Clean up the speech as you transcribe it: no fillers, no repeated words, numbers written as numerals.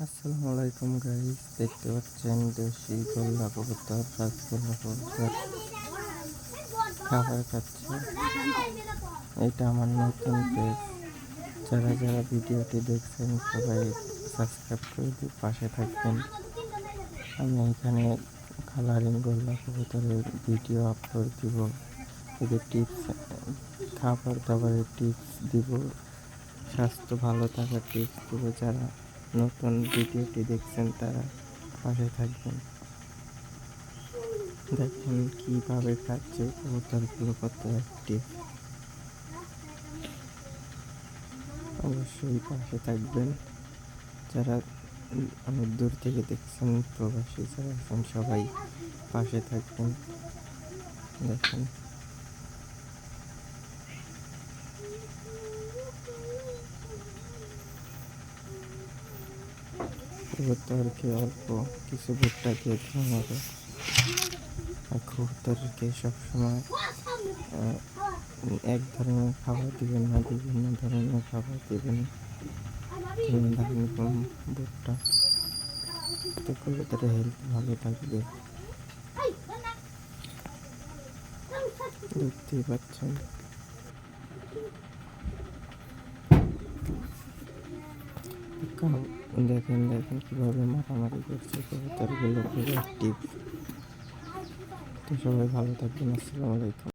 আসসালামু আলাইকুম গাইস, দেখতে পাচ্ছেন দেশি গোল্লা কবুতর, রাজগোল্লা কবুতর খাবার খাচ্ছে। এটা আমার নতুন পেজ। যারা যারা ভিডিওটি দেখছেন সবাই সাবস্ক্রাইব করে দিয়ে পাশে থাকবেন। আমি এখানে কালারিং গোল্লা কবুতরের ভিডিও আপলোড দিব, এদের টিপস, খাবার দাবারের টিপস দিব, স্বাস্থ্য ভালো থাকার টিপস দিব। যারা নতুন ভিডিওটি দেখছেন তারা পাশে থাকবেন। দেখেন কিভাবে খাচ্ছে কবুতরগুলো, কত অ্যাক্টিভ। অবশ্যই পাশে থাকবেন। যারা অনেক দূর থেকে দেখছেন, প্রবাসী যারা আছেন সবাই পাশে থাকবেন। দেখেন কবুতরকে অল্প কিছু ভুট্টা দিয়ে খাওয়ানো, আর কবুতরকে সবসময় এক ধরনের খাবার দিবেন না, বিভিন্ন ধরনের খাবার দিবেন। ধান, গম, ভুট্টা, এতে কবুতরের হেলথ ভালো থাকবে। দেখতেই পাচ্ছেন দেখেন দেখেন কিভাবে মারামারি করছে কবুতরগুলো, খুব অ্যাক্টিভ। তো সবাই ভালো থাকবেন। আসসালামু আলাইকুম।